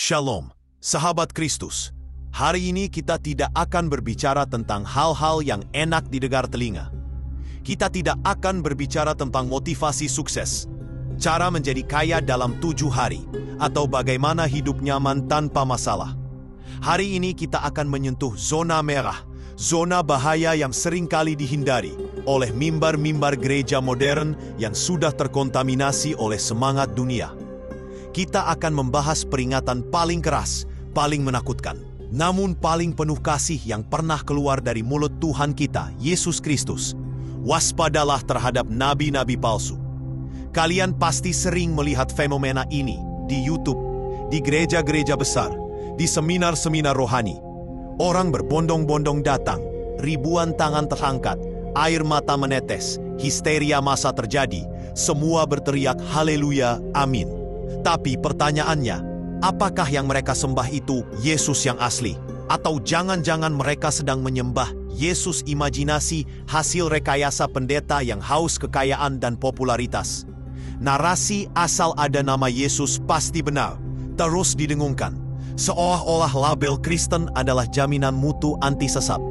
Shalom, sahabat Kristus. Hari ini kita tidak akan berbicara tentang hal-hal yang enak didengar telinga. Kita tidak akan berbicara tentang motivasi sukses, cara menjadi kaya dalam 7 hari, atau bagaimana hidup nyaman tanpa masalah. Hari ini kita akan menyentuh zona merah, zona bahaya yang seringkali dihindari oleh mimbar-mimbar gereja modern yang sudah terkontaminasi oleh semangat dunia. Kita akan membahas peringatan paling keras, paling menakutkan, namun paling penuh kasih yang pernah keluar dari mulut Tuhan kita, Yesus Kristus. Waspadalah terhadap nabi-nabi palsu. Kalian pasti sering melihat fenomena ini di YouTube, di gereja-gereja besar, di seminar-seminar rohani. Orang berbondong-bondong datang, ribuan tangan terangkat, air mata menetes, histeria massa terjadi, semua berteriak haleluya, amin. Tapi pertanyaannya, apakah yang mereka sembah itu Yesus yang asli? Atau jangan-jangan mereka sedang menyembah Yesus imajinasi hasil rekayasa pendeta yang haus kekayaan dan popularitas? Narasi asal ada nama Yesus pasti benar, terus didengungkan. Seolah-olah label Kristen adalah jaminan mutu anti sesat.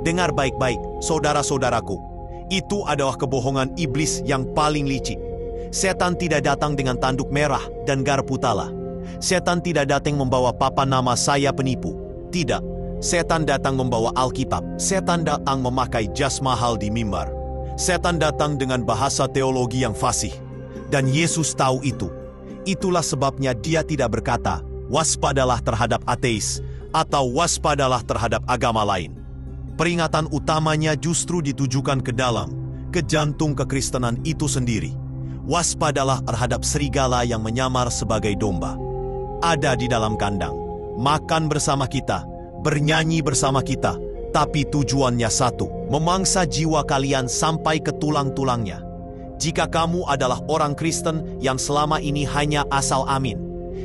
Dengar baik-baik, saudara-saudaraku. Itu adalah kebohongan iblis yang paling licik. Setan tidak datang dengan tanduk merah dan garpu tala. Setan tidak datang membawa papan nama saya penipu. Tidak. Setan datang membawa Alkitab. Setan datang memakai jas mahal di mimbar. Setan datang dengan bahasa teologi yang fasih. Dan Yesus tahu itu. Itulah sebabnya dia tidak berkata, waspadalah terhadap ateis, atau waspadalah terhadap agama lain. Peringatan utamanya justru ditujukan ke dalam, ke jantung kekristenan itu sendiri. Waspadalah terhadap serigala yang menyamar sebagai domba. Ada di dalam kandang, makan bersama kita, bernyanyi bersama kita, tapi tujuannya satu, memangsa jiwa kalian sampai ke tulang-tulangnya. Jika kamu adalah orang Kristen yang selama ini hanya asal amin,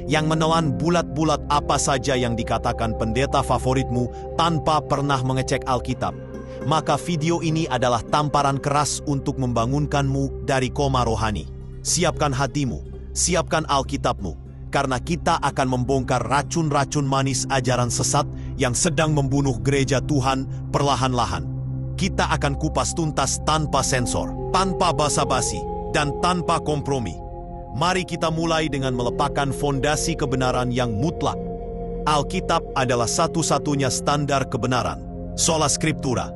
yang menelan bulat-bulat apa saja yang dikatakan pendeta favoritmu tanpa pernah mengecek Alkitab, maka video ini adalah tamparan keras untuk membangunkanmu dari koma rohani. Siapkan hatimu, siapkan Alkitabmu, karena kita akan membongkar racun-racun manis ajaran sesat yang sedang membunuh gereja Tuhan perlahan-lahan. Kita akan kupas tuntas tanpa sensor, tanpa basa-basi, dan tanpa kompromi. Mari kita mulai dengan melepaskan fondasi kebenaran yang mutlak. Alkitab adalah satu-satunya standar kebenaran, sola scriptura.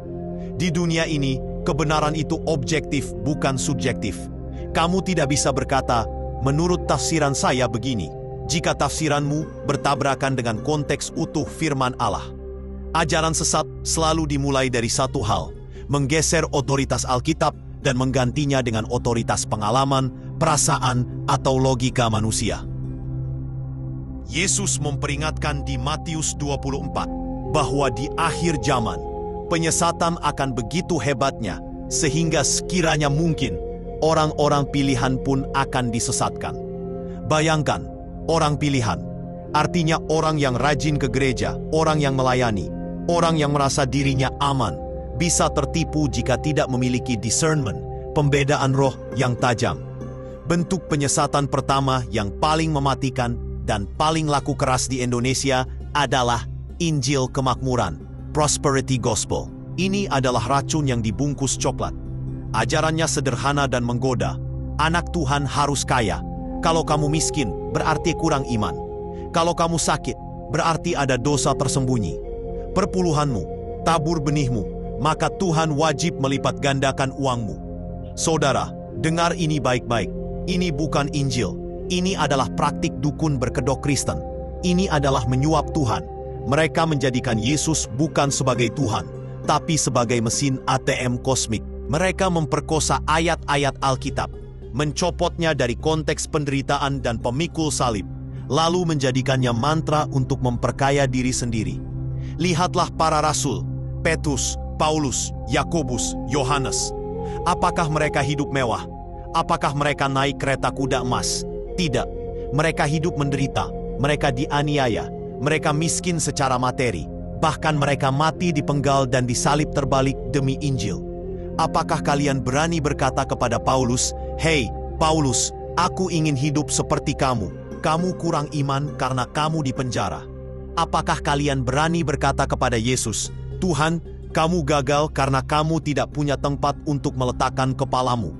Di dunia ini, kebenaran itu objektif, bukan subjektif. Kamu tidak bisa berkata, menurut tafsiran saya begini, jika tafsiranmu bertabrakan dengan konteks utuh firman Allah. Ajaran sesat selalu dimulai dari satu hal, menggeser otoritas Alkitab dan menggantinya dengan otoritas pengalaman, perasaan, atau logika manusia. Yesus memperingatkan di Matius 24 bahwa di akhir zaman, penyesatan akan begitu hebatnya sehingga sekiranya mungkin orang-orang pilihan pun akan disesatkan. Bayangkan, orang pilihan, artinya orang yang rajin ke gereja, orang yang melayani, orang yang merasa dirinya aman, bisa tertipu jika tidak memiliki discernment, pembedaan roh yang tajam. Bentuk penyesatan pertama yang paling mematikan dan paling laku keras di Indonesia adalah Injil Kemakmuran, Prosperity Gospel. Ini adalah racun yang dibungkus coklat. Ajarannya sederhana dan menggoda. Anak Tuhan harus kaya. Kalau kamu miskin, berarti kurang iman. Kalau kamu sakit, berarti ada dosa tersembunyi. Perpuluhanmu, tabur benihmu, maka Tuhan wajib melipat gandakan uangmu. Saudara, dengar ini baik-baik. Ini bukan Injil. Ini adalah praktik dukun berkedok Kristen. Ini adalah menyuap Tuhan. Mereka menjadikan Yesus bukan sebagai Tuhan, tapi sebagai mesin ATM kosmik. Mereka memperkosa ayat-ayat Alkitab, mencopotnya dari konteks penderitaan dan pemikul salib, lalu menjadikannya mantra untuk memperkaya diri sendiri. Lihatlah para rasul, Petrus, Paulus, Yakobus, Yohanes. Apakah mereka hidup mewah? Apakah mereka naik kereta kuda emas? Tidak. Mereka hidup menderita, mereka dianiaya, mereka miskin secara materi, bahkan mereka mati dipenggal dan disalib terbalik demi Injil. Apakah kalian berani berkata kepada Paulus, "Hei, Paulus, aku ingin hidup seperti kamu. Kamu kurang iman karena kamu dipenjara. Apakah kalian berani berkata kepada Yesus, "Tuhan, kamu gagal karena kamu tidak punya tempat untuk meletakkan kepalamu"?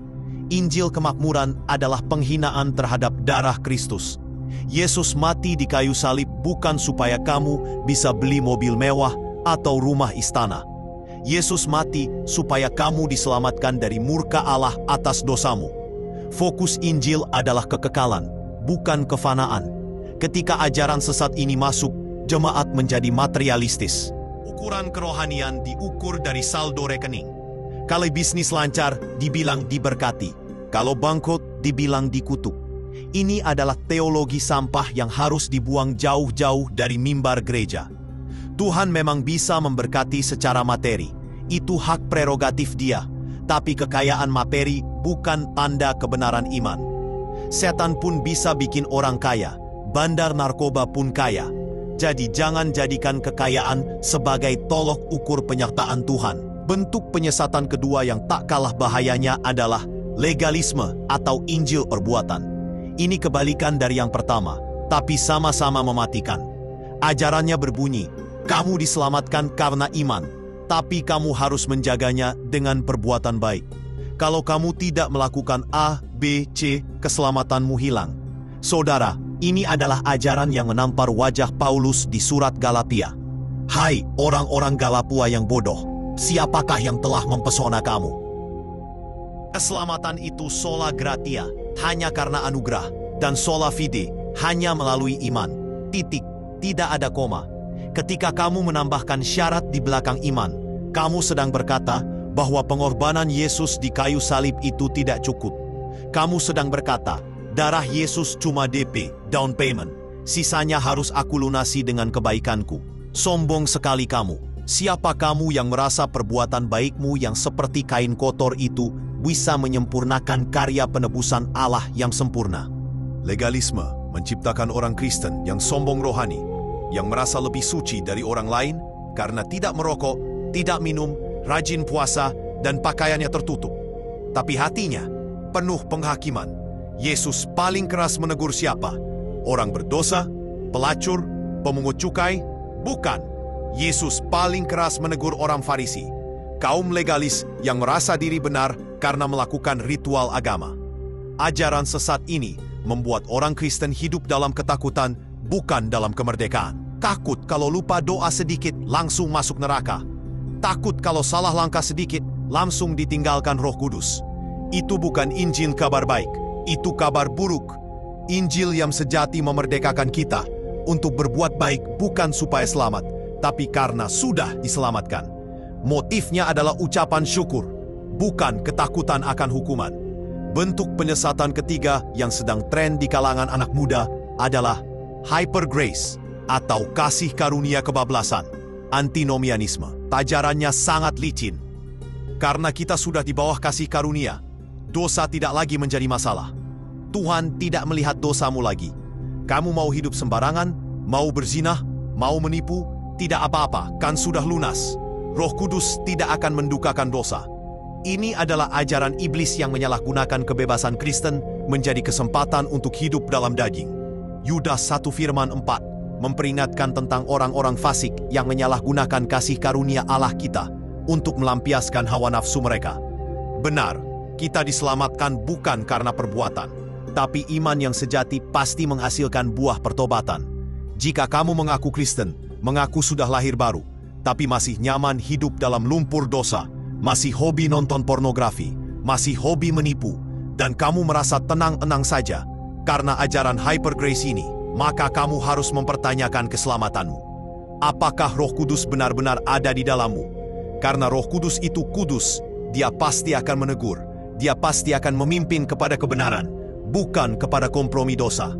Injil kemakmuran adalah penghinaan terhadap darah Kristus. Yesus mati di kayu salib bukan supaya kamu bisa beli mobil mewah atau rumah istana. Yesus mati supaya kamu diselamatkan dari murka Allah atas dosamu. Fokus Injil adalah kekekalan, bukan kefanaan. Ketika ajaran sesat ini masuk, jemaat menjadi materialistis. Ukuran kerohanian diukur dari saldo rekening. Kalau bisnis lancar, dibilang diberkati. Kalau bangkrut, dibilang dikutuk. Ini adalah teologi sampah yang harus dibuang jauh-jauh dari mimbar gereja. Tuhan memang bisa memberkati secara materi. Itu hak prerogatif Dia. Tapi kekayaan materi bukan tanda kebenaran iman. Setan pun bisa bikin orang kaya. Bandar narkoba pun kaya. Jadi jangan jadikan kekayaan sebagai tolok ukur penyertaan Tuhan. Bentuk penyesatan kedua yang tak kalah bahayanya adalah legalisme atau Injil perbuatan. Ini kebalikan dari yang pertama, tapi sama-sama mematikan. Ajarannya berbunyi, kamu diselamatkan karena iman, tapi kamu harus menjaganya dengan perbuatan baik. Kalau kamu tidak melakukan A, B, C, keselamatanmu hilang. Saudara, ini adalah ajaran yang menampar wajah Paulus di surat Galatia. Hai orang-orang Galapua yang bodoh, siapakah yang telah mempesona kamu? Keselamatan itu sola gratia, hanya karena anugerah, dan sola fide, hanya melalui iman. Titik, tidak ada koma. Ketika kamu menambahkan syarat di belakang iman, kamu sedang berkata bahwa pengorbanan Yesus di kayu salib itu tidak cukup. Kamu sedang berkata, darah Yesus cuma DP, down payment. Sisanya harus aku lunasi dengan kebaikanku. Sombong sekali kamu. Siapa kamu yang merasa perbuatan baikmu yang seperti kain kotor itu bisa menyempurnakan karya penebusan Allah yang sempurna? Legalisme menciptakan orang Kristen yang sombong rohani, yang merasa lebih suci dari orang lain karena tidak merokok, tidak minum, rajin puasa, dan pakaiannya tertutup. Tapi hatinya penuh penghakiman. Yesus paling keras menegur siapa? Orang berdosa, pelacur, pemungut cukai? Bukan. Yesus paling keras menegur orang Farisi, kaum legalis yang merasa diri benar karena melakukan ritual agama. Ajaran sesat ini membuat orang Kristen hidup dalam ketakutan, bukan dalam kemerdekaan. Takut kalau lupa doa sedikit, langsung masuk neraka. Takut kalau salah langkah sedikit, langsung ditinggalkan Roh Kudus. Itu bukan Injil kabar baik, itu kabar buruk. Injil yang sejati memerdekakan kita untuk berbuat baik bukan supaya selamat, tapi karena sudah diselamatkan. Motifnya adalah ucapan syukur, bukan ketakutan akan hukuman. Bentuk penyesatan ketiga yang sedang tren di kalangan anak muda adalah hyper grace atau kasih karunia kebablasan, antinomianisme. Ajarannya sangat licin. Karena kita sudah di bawah kasih karunia, dosa tidak lagi menjadi masalah. Tuhan tidak melihat dosamu lagi. Kamu mau hidup sembarangan, mau berzinah, mau menipu, tidak apa-apa, kan sudah lunas. Roh Kudus tidak akan mendukakan dosa. Ini adalah ajaran iblis yang menyalahgunakan kebebasan Kristen menjadi kesempatan untuk hidup dalam daging. Yudas 1 Firman 4 memperingatkan tentang orang-orang fasik yang menyalahgunakan kasih karunia Allah kita untuk melampiaskan hawa nafsu mereka. Benar, kita diselamatkan bukan karena perbuatan, tapi iman yang sejati pasti menghasilkan buah pertobatan. Jika kamu mengaku Kristen, mengaku sudah lahir baru, tapi masih nyaman hidup dalam lumpur dosa, masih hobi nonton pornografi, masih hobi menipu, dan kamu merasa tenang-tenang saja karena ajaran hyper grace ini, maka kamu harus mempertanyakan keselamatanmu. Apakah Roh Kudus benar-benar ada di dalammu? Karena Roh Kudus itu kudus, Dia pasti akan menegur, Dia pasti akan memimpin kepada kebenaran, bukan kepada kompromi dosa.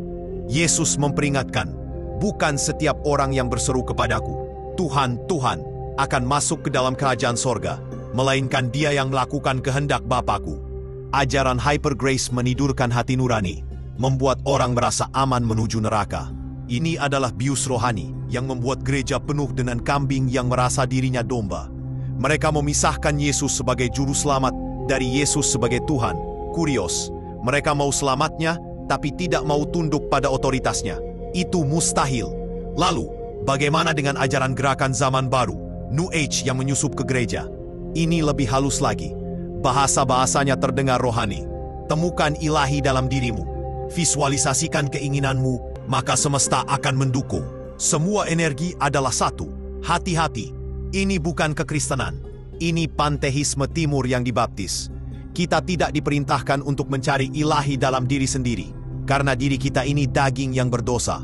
Yesus memperingatkan, bukan setiap orang yang berseru kepadaku, Tuhan, Tuhan, akan masuk ke dalam kerajaan sorga, melainkan dia yang melakukan kehendak Bapakku. Ajaran hyper grace menidurkan hati nurani, membuat orang merasa aman menuju neraka. Ini adalah bius rohani yang membuat gereja penuh dengan kambing yang merasa dirinya domba. Mereka memisahkan Yesus sebagai juru selamat dari Yesus sebagai Tuhan, kurios. Mereka mau selamatnya, tapi tidak mau tunduk pada otoritasnya. Itu mustahil. Lalu, bagaimana dengan ajaran gerakan zaman baru, New Age yang menyusup ke gereja? Ini lebih halus lagi. Bahasa-bahasanya terdengar rohani. Temukan ilahi dalam dirimu. Visualisasikan keinginanmu, maka semesta akan mendukung. Semua energi adalah satu. Hati-hati. Ini bukan kekristenan. Ini panteisme timur yang dibaptis. Kita tidak diperintahkan untuk mencari ilahi dalam diri sendiri, karena diri kita ini daging yang berdosa.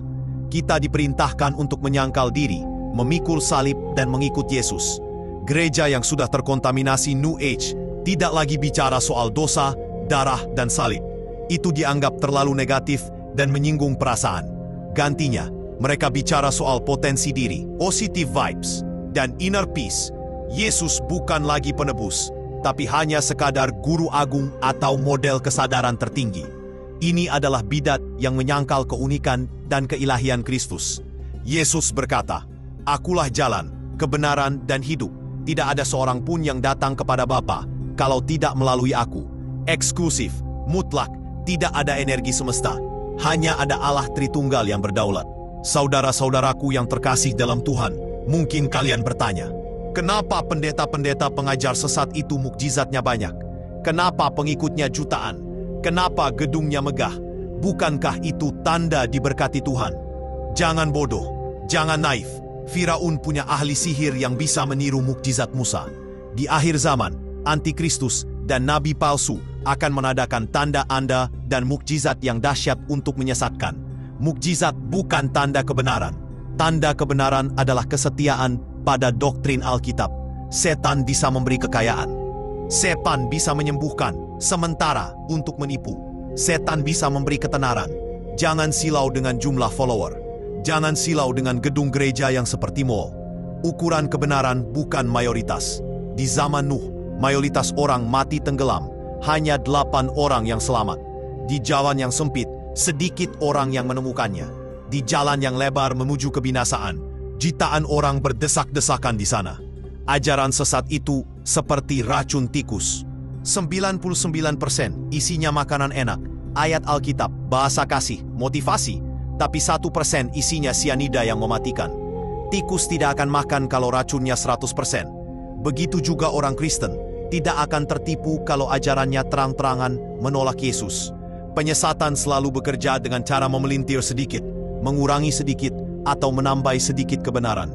Kita diperintahkan untuk menyangkal diri, memikul salib dan mengikut Yesus. Gereja yang sudah terkontaminasi New Age tidak lagi bicara soal dosa, darah, dan salib. Itu dianggap terlalu negatif dan menyinggung perasaan. Gantinya, mereka bicara soal potensi diri, positive vibes, dan inner peace. Yesus bukan lagi penebus, tapi hanya sekadar guru agung atau model kesadaran tertinggi. Ini adalah bidat yang menyangkal keunikan dan keilahian Kristus. Yesus berkata, "Akulah jalan, kebenaran, dan hidup. Tidak ada seorang pun yang datang kepada Bapa kalau tidak melalui aku." Eksklusif, mutlak, tidak ada energi semesta. Hanya ada Allah Tritunggal yang berdaulat. Saudara-saudaraku yang terkasih dalam Tuhan, mungkin kalian bertanya, kenapa pendeta-pendeta pengajar sesat itu mukjizatnya banyak? Kenapa pengikutnya jutaan? Kenapa gedungnya megah? Bukankah itu tanda diberkati Tuhan? Jangan bodoh, jangan naif. Firaun punya ahli sihir yang bisa meniru mukjizat Musa. Di akhir zaman, antikristus dan nabi palsu akan menadakan tanda-tanda dan mukjizat yang dahsyat untuk menyesatkan. Mukjizat bukan tanda kebenaran. Tanda kebenaran adalah kesetiaan pada doktrin Alkitab. Setan bisa memberi kekayaan. Setan bisa menyembuhkan, sementara untuk menipu. Setan bisa memberi ketenaran. Jangan silau dengan jumlah follower. Jangan silau dengan gedung gereja yang seperti mall. Ukuran kebenaran bukan mayoritas. Di zaman Nuh, mayoritas orang mati tenggelam. Hanya 8 orang yang selamat. Di jalan yang sempit, sedikit orang yang menemukannya. Di jalan yang lebar menuju kebinasaan, jutaan orang berdesak-desakan di sana. Ajaran sesat itu seperti racun tikus. 99% isinya makanan enak, ayat Alkitab, bahasa kasih, motivasi, tapi 1% isinya sianida yang mematikan. Tikus tidak akan makan kalau racunnya 100%. Begitu juga orang Kristen, tidak akan tertipu kalau ajarannya terang-terangan menolak Yesus. Penyesatan selalu bekerja dengan cara memelintir sedikit, mengurangi sedikit, atau menambah sedikit kebenaran.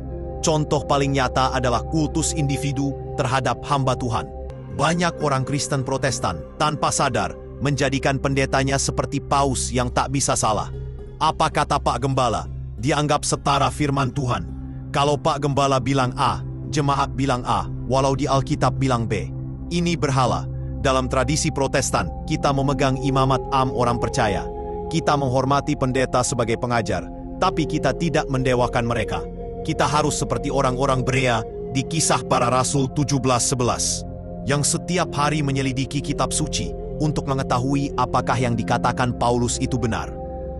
Contoh paling nyata adalah kultus individu terhadap hamba Tuhan. Banyak orang Kristen Protestan tanpa sadar menjadikan pendetanya seperti paus yang tak bisa salah. Apa kata Pak Gembala? Dianggap setara firman Tuhan. Kalau Pak Gembala bilang A, jemaat bilang A, walau di Alkitab bilang B. Ini berhala. Dalam tradisi Protestan, kita memegang imamat orang percaya. Kita menghormati pendeta sebagai pengajar, tapi kita tidak mendewakan mereka. Kita harus seperti orang-orang Berea di Kisah Para Rasul 17:11, yang setiap hari menyelidiki kitab suci untuk mengetahui apakah yang dikatakan Paulus itu benar.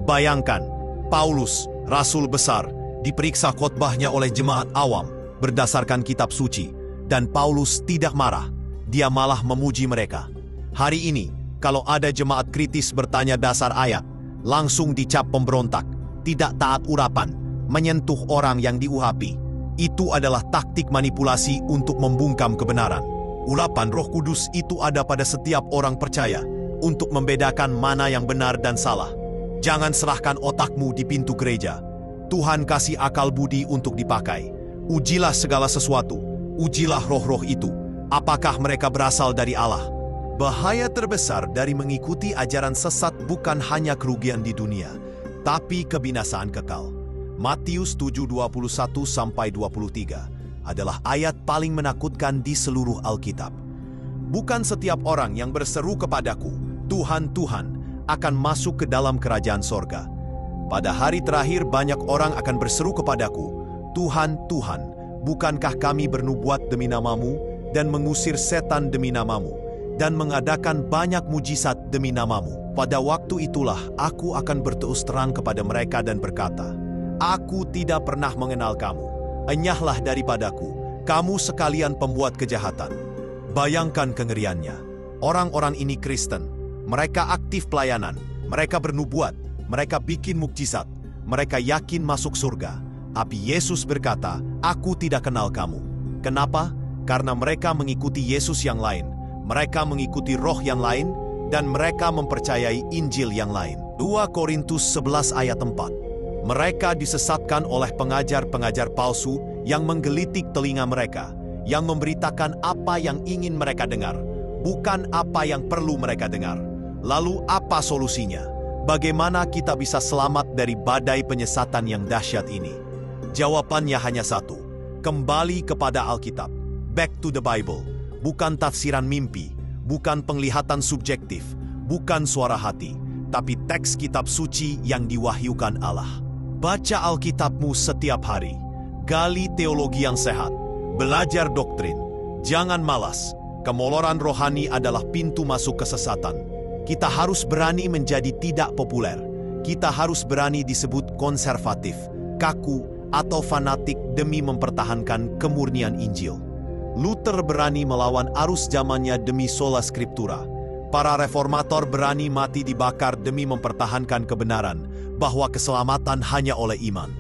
Bayangkan, Paulus, rasul besar, diperiksa khotbahnya oleh jemaat awam berdasarkan kitab suci, dan Paulus tidak marah. Dia malah memuji mereka. Hari ini, kalau ada jemaat kritis bertanya dasar ayat, langsung dicap pemberontak, tidak taat urapan, menyentuh orang yang diuhapi. Itu adalah taktik manipulasi untuk membungkam kebenaran. Urapan Roh Kudus itu ada pada setiap orang percaya untuk membedakan mana yang benar dan salah. Jangan serahkan otakmu di pintu gereja. Tuhan kasih akal budi untuk dipakai. Ujilah segala sesuatu. Ujilah roh-roh itu. Apakah mereka berasal dari Allah? Bahaya terbesar dari mengikuti ajaran sesat bukan hanya kerugian di dunia, tapi kebinasaan kekal. Matius 7:21-23 adalah ayat paling menakutkan di seluruh Alkitab. Bukan setiap orang yang berseru kepadaku, Tuhan, Tuhan, akan masuk ke dalam kerajaan sorga. Pada hari terakhir banyak orang akan berseru kepadaku, Tuhan, Tuhan, bukankah kami bernubuat demi namamu, dan mengusir setan demi namamu, dan mengadakan banyak mujizat demi namamu? Pada waktu itulah aku akan berterus terang kepada mereka dan berkata, aku tidak pernah mengenal kamu. Enyahlah daripadaku, kamu sekalian pembuat kejahatan. Bayangkan kengeriannya. Orang-orang ini Kristen. Mereka aktif pelayanan, Mereka bernubuat, mereka bikin mukjizat, mereka yakin masuk surga. Tapi Yesus berkata, "Aku tidak kenal kamu." Kenapa? Karena mereka mengikuti Yesus yang lain, mereka mengikuti roh yang lain, dan mereka mempercayai Injil yang lain. 2 Korintus 11 ayat 4. Mereka disesatkan oleh pengajar-pengajar palsu yang menggelitik telinga mereka, yang memberitakan apa yang ingin mereka dengar, bukan apa yang perlu mereka dengar. Lalu apa solusinya? Bagaimana kita bisa selamat dari badai penyesatan yang dahsyat ini? Jawabannya hanya satu, kembali kepada Alkitab. Back to the Bible. Bukan tafsiran mimpi, bukan penglihatan subjektif, bukan suara hati, tapi teks kitab suci yang diwahyukan Allah. Baca Alkitabmu setiap hari, gali teologi yang sehat, belajar doktrin. Jangan malas, kemoloran rohani adalah pintu masuk kesesatan. Kita harus berani menjadi tidak populer. Kita harus berani disebut konservatif, kaku, atau fanatik demi mempertahankan kemurnian Injil. Luther berani melawan arus zamannya demi sola scriptura. Para reformator berani mati dibakar demi mempertahankan kebenaran bahwa keselamatan hanya oleh iman.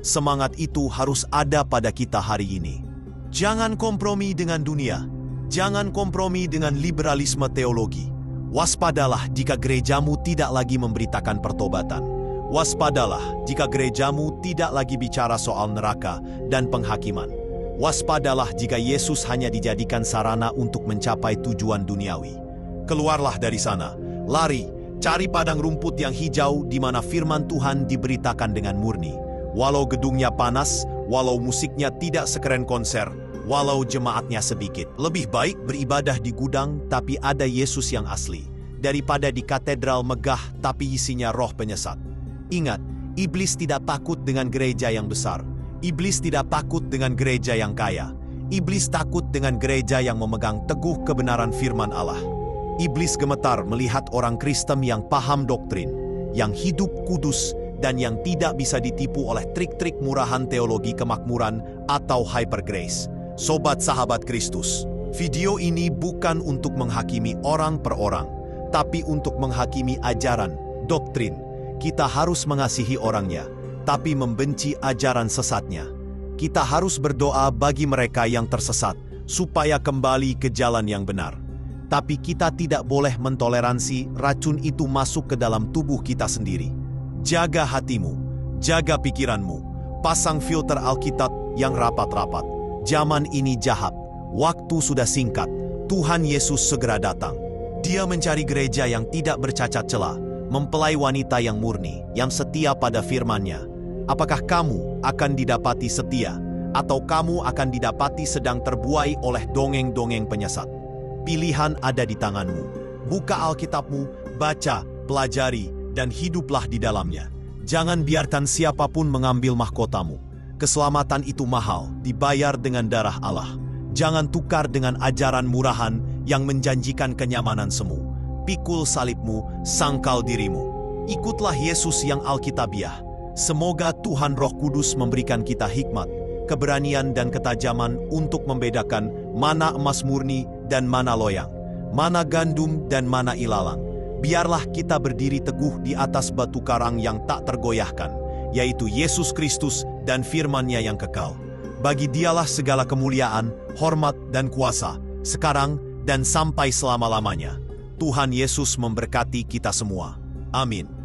Semangat itu harus ada pada kita hari ini. Jangan kompromi dengan dunia. Jangan kompromi dengan liberalisme teologi. Waspadalah jika gerejamu tidak lagi memberitakan pertobatan. Waspadalah jika gerejamu tidak lagi bicara soal neraka dan penghakiman. Waspadalah jika Yesus hanya dijadikan sarana untuk mencapai tujuan duniawi. Keluarlah dari sana, lari, cari padang rumput yang hijau di mana firman Tuhan diberitakan dengan murni. Walau gedungnya panas, walau musiknya tidak sekeren konser, walau jemaatnya sedikit. Lebih baik beribadah di gudang tapi ada Yesus yang asli, daripada di katedral megah tapi isinya roh penyesat. Ingat, iblis tidak takut dengan gereja yang besar. Iblis tidak takut dengan gereja yang kaya. Iblis takut dengan gereja yang memegang teguh kebenaran firman Allah. Iblis gemetar melihat orang Kristen yang paham doktrin, yang hidup kudus, dan yang tidak bisa ditipu oleh trik-trik murahan teologi kemakmuran atau hyper grace. Sobat sahabat Kristus, video ini bukan untuk menghakimi orang per orang, tapi untuk menghakimi ajaran, doktrin. Kita harus mengasihi orangnya, tapi membenci ajaran sesatnya. Kita harus berdoa bagi mereka yang tersesat, supaya kembali ke jalan yang benar. Tapi kita tidak boleh mentoleransi racun itu masuk ke dalam tubuh kita sendiri. Jaga hatimu, jaga pikiranmu, pasang filter Alkitab yang rapat-rapat. Zaman ini jahat, waktu sudah singkat, Tuhan Yesus segera datang. Dia mencari gereja yang tidak bercacat celah, mempelai wanita yang murni, yang setia pada firman-Nya. Apakah kamu akan didapati setia, atau kamu akan didapati sedang terbuai oleh dongeng-dongeng penyesat? Pilihan ada di tanganmu. Buka Alkitabmu, baca, pelajari, dan hiduplah di dalamnya. Jangan biarkan siapapun mengambil mahkotamu. Keselamatan itu mahal, dibayar dengan darah Allah. Jangan tukar dengan ajaran murahan yang menjanjikan kenyamanan semu. Pikul salibmu, sangkal dirimu. Ikutlah Yesus yang Alkitabiah. Semoga Tuhan Roh Kudus memberikan kita hikmat, keberanian dan ketajaman untuk membedakan mana emas murni dan mana loyang, mana gandum dan mana ilalang. Biarlah kita berdiri teguh di atas batu karang yang tak tergoyahkan, yaitu Yesus Kristus dan firman-Nya yang kekal. Bagi Dialah segala kemuliaan, hormat dan kuasa, sekarang dan sampai selama-lamanya. Tuhan Yesus memberkati kita semua. Amin.